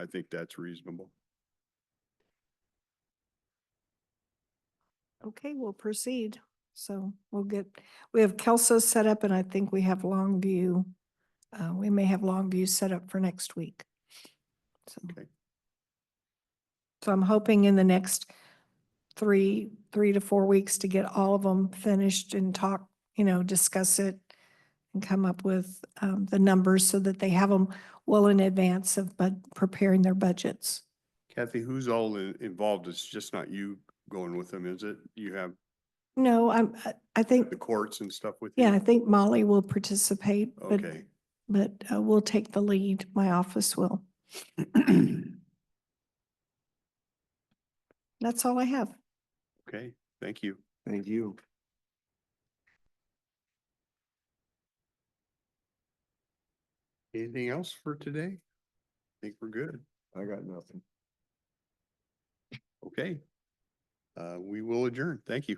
think that's reasonable. Okay, we'll proceed. So we have Kelso set up and I think we have Longview. We may have Longview set up for next week. So. Okay. So I'm hoping in the next three to 4 weeks to get all of them finished and talk, discuss it and come up with the numbers so that they have them well in advance of preparing their budgets. Kathy, who's all involved? It's just not you going with them, is it? You have No, I think, the courts and stuff with you? yeah, I think Molly will participate, but, Okay, but we'll take the lead. My office will. That's all I have. okay, thank you. Thank you. Anything else for today? I think we're good. I got nothing. Okay. We will adjourn. Thank you.